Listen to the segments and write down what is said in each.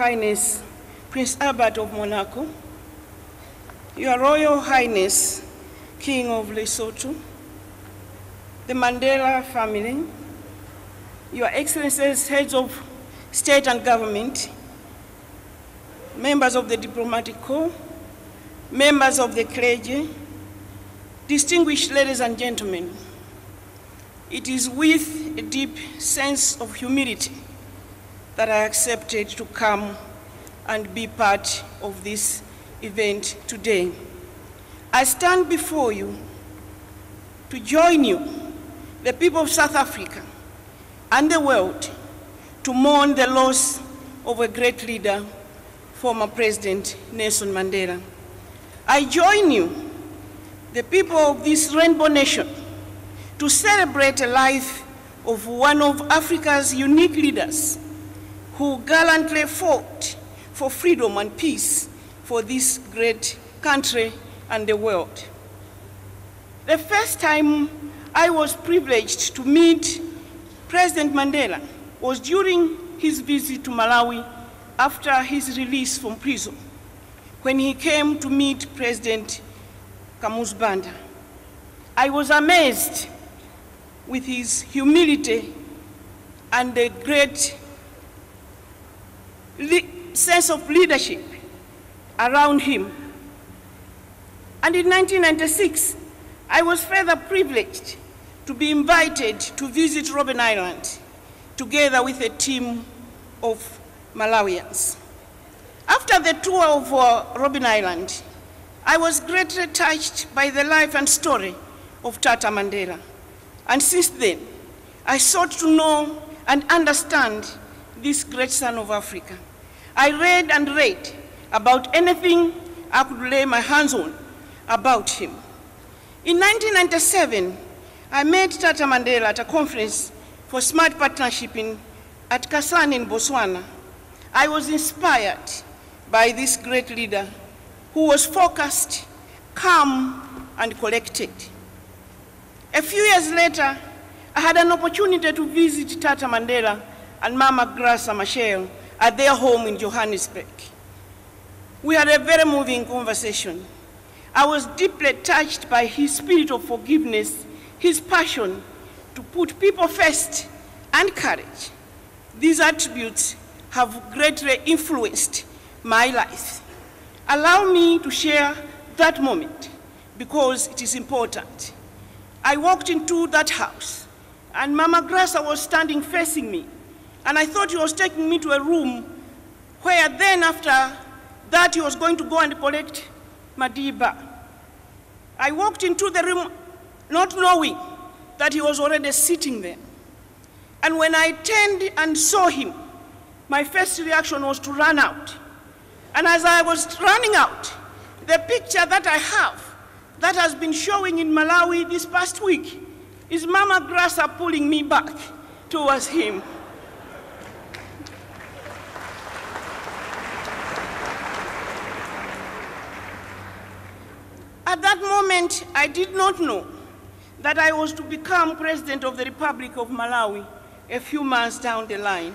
Highness Prince Albert of Monaco, Your Royal Highness King of Lesotho, the Mandela family, Your Excellencies, heads of state and government, members of the diplomatic corps, members of the clergy, distinguished ladies and gentlemen, it is with a deep sense of humility that I accepted to come and be part of this event today. I stand before you to join you, the people of South Africa and the world, to mourn the loss of a great leader, former President Nelson Mandela. I join you, the people of this rainbow nation, to celebrate a life of one of Africa's unique leaders who gallantly fought for freedom and peace for this great country and the world. The first time I was privileged to meet President Mandela was during his visit to Malawi after his release from prison, when he came to meet President Joyce Banda. I was amazed with his humility and the great sense of leadership around him. And in 1996, I was further privileged to be invited to visit Robben Island together with a team of Malawians. After the tour of Robben Island, I was greatly touched by the life and story of Tata Mandela. And since then, I sought to know and understand this great son of Africa. I read and read about anything I could lay my hands on about him. In 1997, I met Tata Mandela at a conference for smart partnership at Kasane in Botswana. I was inspired by this great leader who was focused, calm, and collected. A few years later, I had an opportunity to visit Tata Mandela and Mama Graça Machel at their home in Johannesburg. We had a very moving conversation. I was deeply touched by his spirit of forgiveness, his passion to put people first, and courage. These attributes have greatly influenced my life. Allow me to share that moment because it is important. I walked into that house and Mama Graça was standing facing me, and I thought he was taking me to a room where then after that he was going to go and collect Madiba. I walked into the room not knowing that he was already sitting there. And when I turned and saw him, my first reaction was to run out. And as I was running out, the picture that I have that has been showing in Malawi this past week is Mama Graça pulling me back towards him. At that moment, I did not know that I was to become President of the Republic of Malawi a few months down the line.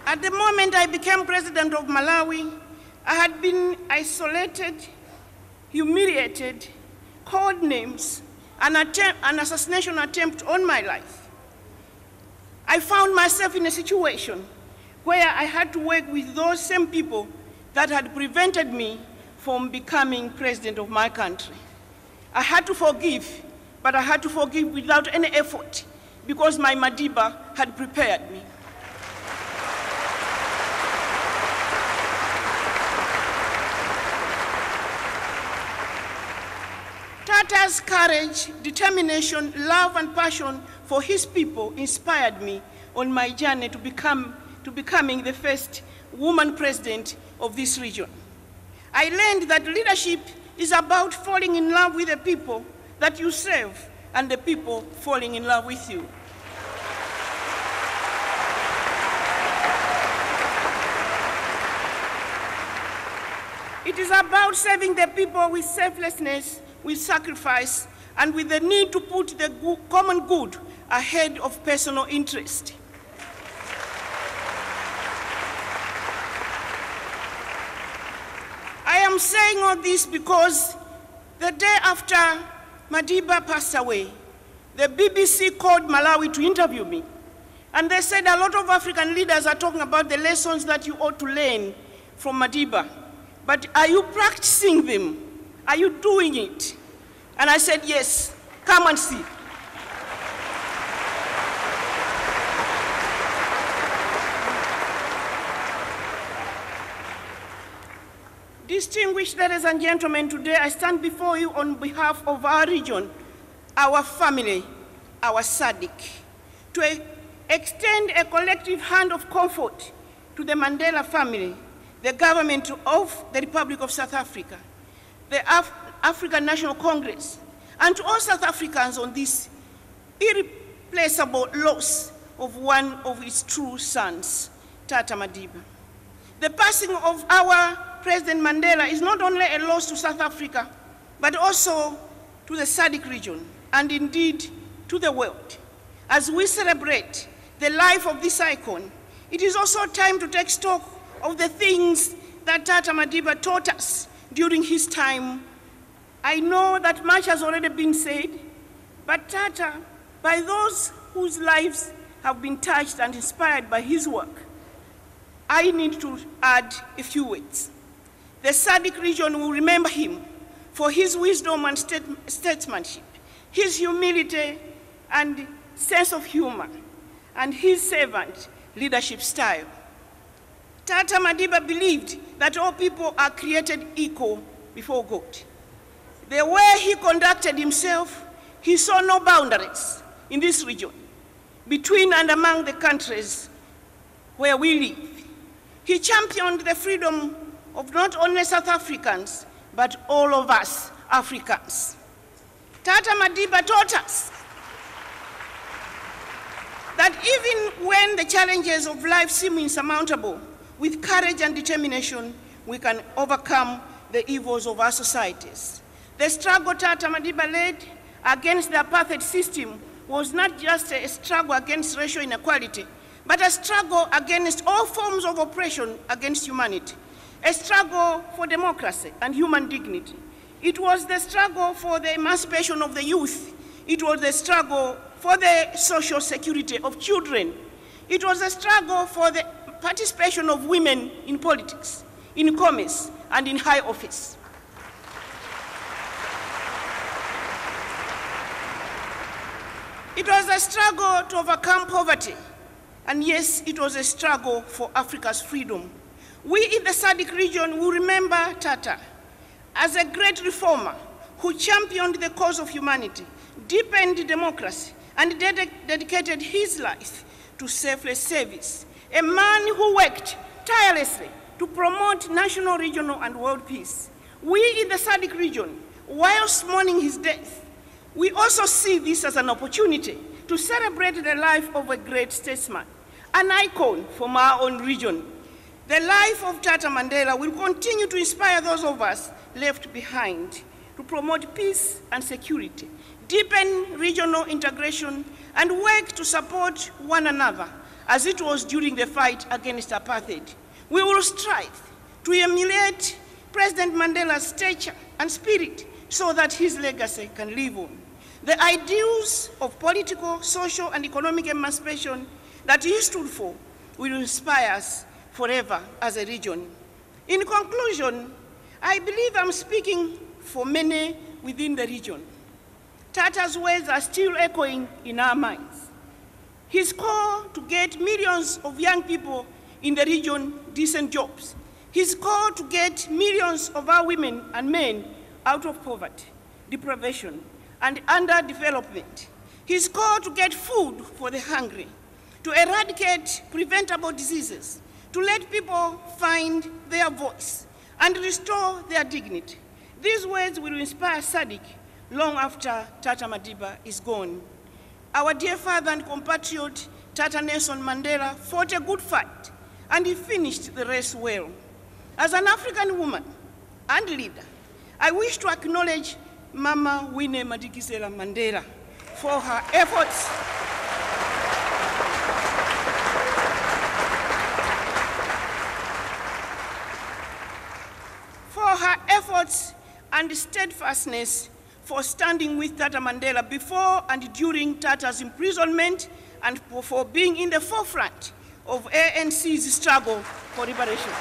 At the moment I became President of Malawi, I had been isolated, humiliated, called names, an assassination attempt on my life. I found myself in a situation where I had to work with those same people that had prevented me from becoming president of my country. I had to forgive, but I had to forgive without any effort because my Madiba had prepared me. Tata's courage, determination, love, and passion for his people inspired me on my journey to becoming the first woman president of this region. I learned that leadership is about falling in love with the people that you serve and the people falling in love with you. It is about serving the people with selflessness, with sacrifice, and with the need to put the common good ahead of personal interest. I am saying all this because the day after Madiba passed away, the BBC called Malawi to interview me. And they said a lot of African leaders are talking about the lessons that you ought to learn from Madiba. But are you practicing them? Are you doing it? And I said, yes, come and see. Distinguished ladies and gentlemen, today I stand before you on behalf of our region, our family, our SADC, to extend a collective hand of comfort to the Mandela family, the government of the Republic of South Africa, the African National Congress, and to all South Africans on this irreplaceable loss of one of its true sons, Tata Madiba. The passing of our President Mandela is not only a loss to South Africa, but also to the SADC region, and indeed to the world. As we celebrate the life of this icon, it is also time to take stock of the things that Tata Madiba taught us during his time. I know that much has already been said, but Tata, by those whose lives have been touched and inspired by his work, I need to add a few words. The SADC region will remember him for his wisdom and statesmanship, his humility and sense of humor, and his servant leadership style. Tata Madiba believed that all people are created equal before God. The way he conducted himself, he saw no boundaries in this region, between and among the countries where we live. He championed the freedom of not only South Africans, but all of us Africans. Tata Madiba taught us that even when the challenges of life seem insurmountable, with courage and determination, we can overcome the evils of our societies. The struggle Tata Madiba led against the apartheid system was not just a struggle against racial inequality, but a struggle against all forms of oppression against humanity, a struggle for democracy and human dignity. It was the struggle for the emancipation of the youth. It was the struggle for the social security of children. It was a struggle for the participation of women in politics, in commerce, and in high office. It was a struggle to overcome poverty. And yes, it was a struggle for Africa's freedom. We in the SADC region will remember Tata as a great reformer who championed the cause of humanity, deepened democracy, and dedicated his life to selfless service. A man who worked tirelessly to promote national, regional, and world peace. We in the SADC region, whilst mourning his death, we also see this as an opportunity to celebrate the life of a great statesman, an icon from our own region. The life of Tata Mandela will continue to inspire those of us left behind to promote peace and security, deepen regional integration, and work to support one another as it was during the fight against apartheid. We will strive to emulate President Mandela's stature and spirit so that his legacy can live on. The ideals of political, social, and economic emancipation that he stood for will inspire us forever as a region. In conclusion, I believe I'm speaking for many within the region. Tata's words are still echoing in our minds. His call to get millions of young people in the region decent jobs. His call to get millions of our women and men out of poverty, deprivation, and underdevelopment. His call to get food for the hungry, to eradicate preventable diseases, to let people find their voice and restore their dignity. These words will inspire SADC long after Tata Madiba is gone. Our dear father and compatriot, Tata Nelson Mandela, fought a good fight, and he finished the race well. As an African woman and leader, I wish to acknowledge Mama Winnie Madikizela Mandela for her efforts efforts and steadfastness for standing with Tata Mandela before and during Tata's imprisonment, and for being in the forefront of ANC's struggle for liberation.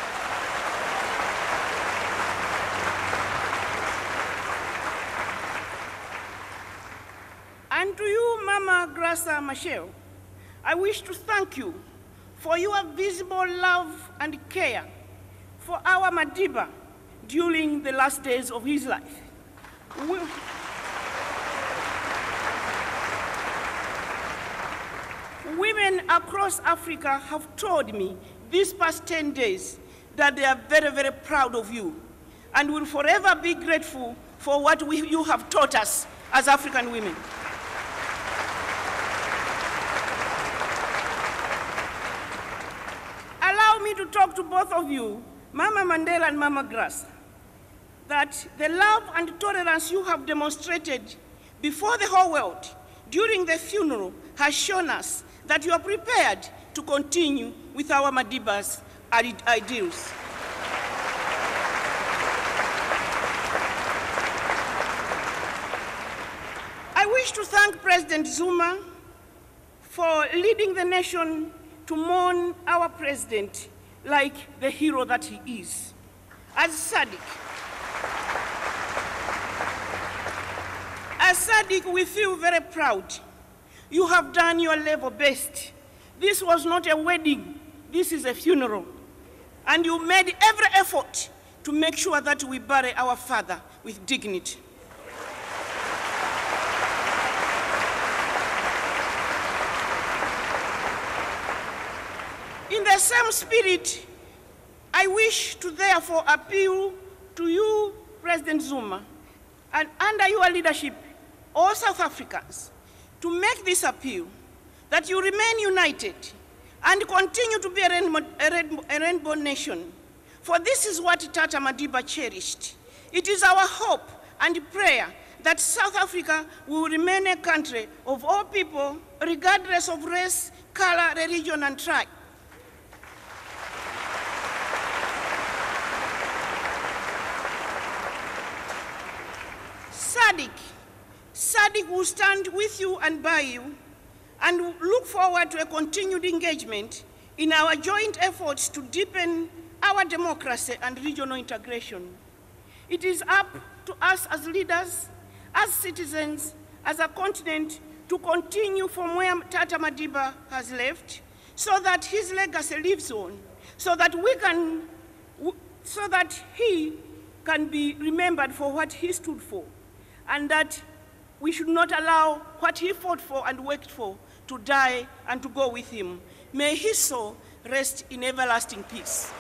And to you, Mama Grasa Machel, I wish to thank you for your visible love and care for our Madiba during the last days of his life. Women across Africa have told me these past 10 days that they are very, very proud of you and will forever be grateful for what you have taught us as African women. Allow me to talk to both of you, Mama Mandela and Mama Graça, that the love and tolerance you have demonstrated before the whole world during the funeral has shown us that you are prepared to continue with our Madiba's ideals. I wish to thank President Zuma for leading the nation to mourn our president like the hero that he is. As SADC, we feel very proud. You have done your level best. This was not a wedding, this is a funeral. And you made every effort to make sure that we bury our father with dignity. In the same spirit, I wish to therefore appeal to you, President Zuma, and under your leadership, all South Africans, to make this appeal that you remain united and continue to be a rainbow nation. For this is what Tata Madiba cherished. It is our hope and prayer that South Africa will remain a country of all people, regardless of race, color, religion, and tribe. SADC will stand with you and by you and look forward to a continued engagement in our joint efforts to deepen our democracy and regional integration. It is up to us as leaders, as citizens, as a continent to continue from where Tata Madiba has left so that his legacy lives on, so that he can be remembered for what he stood for, and that we should not allow what he fought for and worked for to die and to go with him. May his soul rest in everlasting peace.